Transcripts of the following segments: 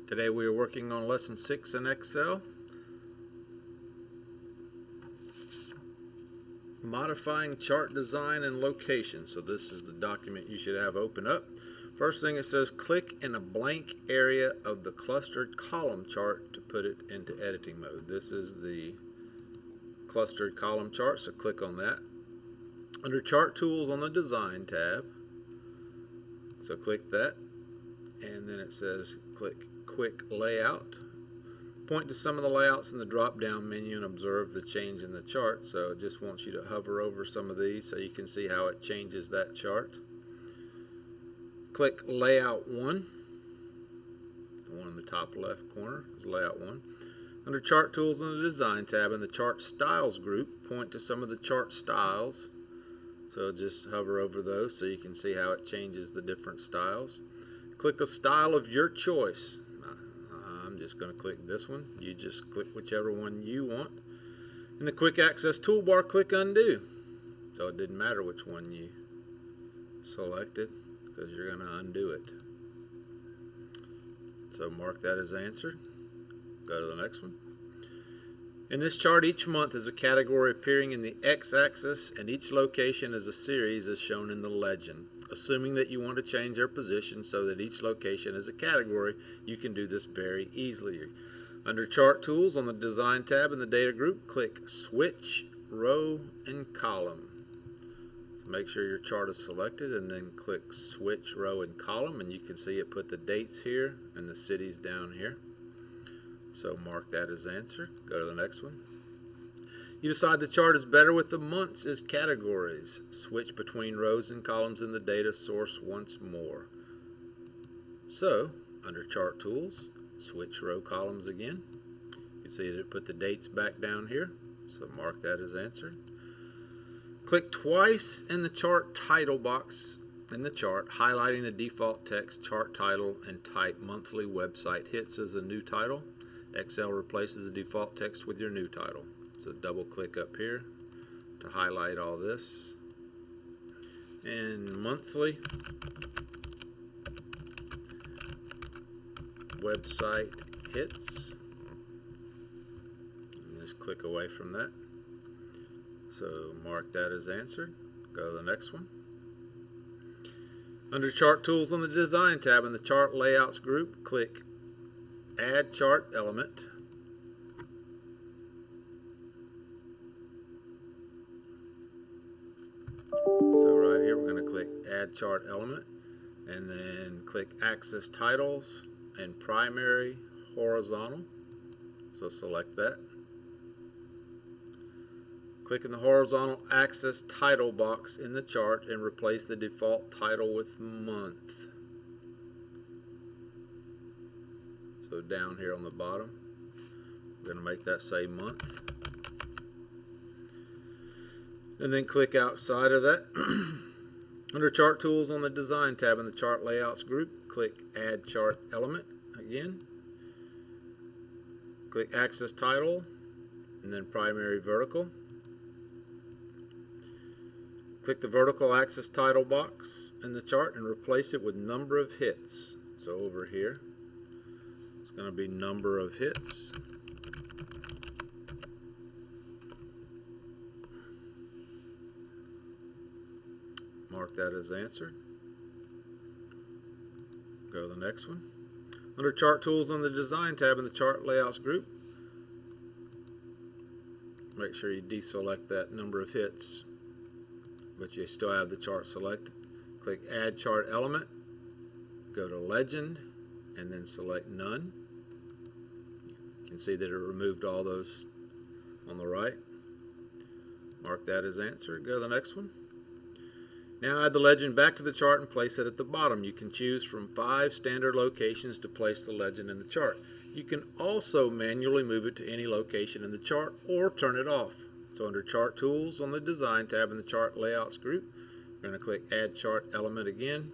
Today we are working on lesson 6 in Excel, modifying chart design and location. So this is the document you should have open up. First thing, it says click in a blank area of the clustered column chart to put it into editing mode. This is the clustered column chart, so click on that. Under chart tools on the design tab, so click that, and then it says click quick layout. Point to some of the layouts in the drop down menu and observe the change in the chart. So it just wants you to hover over some of these so you can see how it changes that chart. Click layout 1. The one in the top left corner is layout 1. Under chart tools in the design tab in the chart styles group, point to some of the chart styles. So just hover over those so you can see how it changes the different styles. Click a style of your choice. I'm just going to click this one. You just click whichever one you want. In the quick access toolbar, click undo. So it didn't matter which one you selected because you're going to undo it. So mark that as answered. Go to the next one. In this chart, each month is a category appearing in the x-axis and each location is a series as shown in the legend. Assuming that you want to change their position so that each location is a category, you can do this very easily. Under Chart Tools on the Design tab in the Data group, click Switch Row and Column. So make sure your chart is selected and then click Switch Row and Column, and you can see it put the dates here and the cities down here. So mark that as answer. Go to the next one. You decide the chart is better with the months as categories. Switch between rows and columns in the data source once more. So, under Chart Tools, switch row columns again. You can see that it put the dates back down here. So mark that as answered. Click twice in the chart title box in the chart, highlighting the default text chart title and type monthly website hits as a new title. Excel replaces the default text with your new title. So double click up here to highlight all this. And monthly website hits. And just click away from that. So mark that as answered. Go to the next one. Under Chart Tools on the Design tab in the Chart Layouts group, click Add Chart Element. So right here we're going to click Add Chart Element and then click Axis Titles and Primary Horizontal. So select that. Click in the horizontal axis title box in the chart and replace the default title with month. So down here on the bottom, we're going to make that say month. And then click outside of that. Under Chart Tools on the Design tab in the Chart Layouts group, click Add Chart Element again. Click Axis Title and then Primary Vertical. Click the vertical axis title box in the chart and replace it with number of hits. So over here, it's going to be number of hits. Mark that as answered. Go to the next one. Under Chart Tools on the Design tab in the Chart Layouts group, make sure you deselect that number of hits, but you still have the chart selected. Click Add Chart Element, go to Legend, and then select None. You can see that it removed all those on the right. Mark that as answered. Go to the next one. Now add the legend back to the chart and place it at the bottom. You can choose from 5 standard locations to place the legend in the chart. You can also manually move it to any location in the chart or turn it off. So under Chart Tools on the Design tab in the Chart Layouts group, we're going to click Add Chart Element again,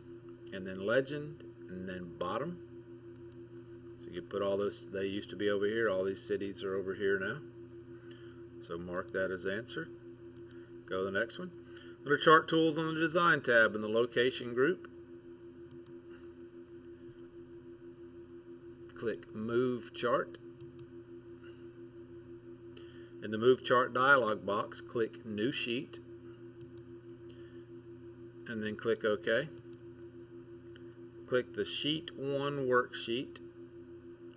and then Legend, and then Bottom. So you can put all those, they used to be over here, all these cities are over here now. So mark that as answered. Go to the next one. Under Chart Tools on the Design tab in the Location group, click Move Chart. In the Move Chart dialog box, click New Sheet, and then click OK. Click the Sheet 1 worksheet,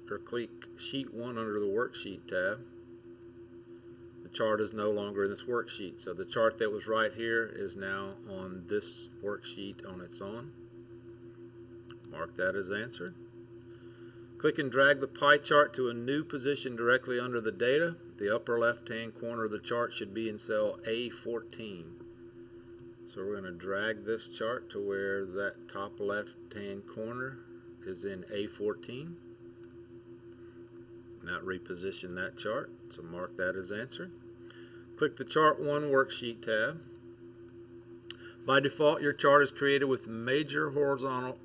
or click Sheet 1 under the Worksheet tab. The chart is no longer in this worksheet, so the chart that was right here is now on this worksheet on its own. Mark that as answered. Click and drag the pie chart to a new position directly under the data. The upper left-hand corner of the chart should be in cell A14. So we're going to drag this chart to where that top left-hand corner is in A14. Now reposition that chart, so mark that as answered. Click the Chart 1 Worksheet tab. By default, your chart is created with the major horizontal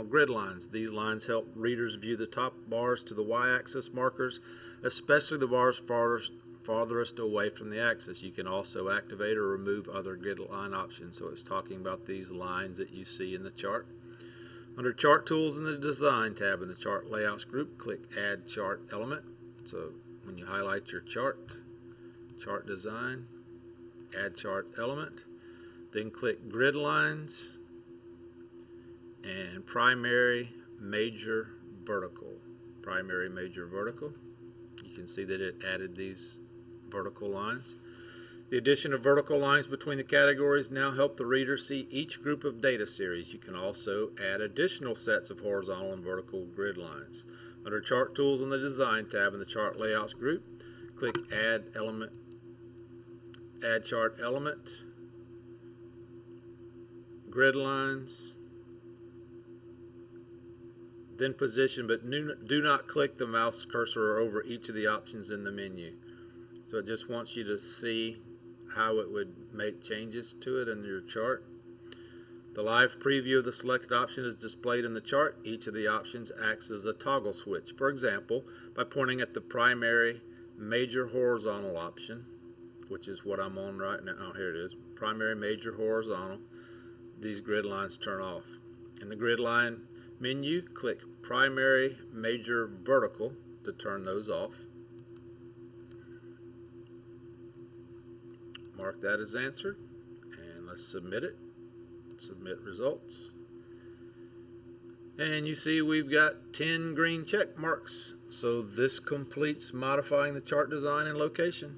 grid lines. These lines help readers view the top bars to the y-axis markers, especially the bars farthest away from the axis. You can also activate or remove other grid line options. So it's talking about these lines that you see in the chart. Under Chart Tools in the Design tab in the Chart Layouts group, click Add Chart Element. So when you highlight your chart, Chart Design, Add Chart Element, then click Grid Lines and Primary Major Vertical. Primary Major Vertical. You can see that it added these vertical lines. The addition of vertical lines between the categories now help the reader see each group of data series. You can also add additional sets of horizontal and vertical grid lines. Under Chart Tools in the Design tab in the Chart Layouts group, click Add Chart Element, Grid Lines, then Position, but do not click the mouse cursor over each of the options in the menu. So it just wants you to see how it would make changes to it in your chart. The live preview of the selected option is displayed in the chart. Each of the options acts as a toggle switch. For example, by pointing at the primary major horizontal option, which is what I'm on right now. Oh, here it is. Primary major horizontal. These grid lines turn off. In the grid line menu, click Primary Major Vertical to turn those off. Mark that as answered, and let's submit it. Submit results. And you see we've got 10 green check marks. So this completes modifying the chart design and location.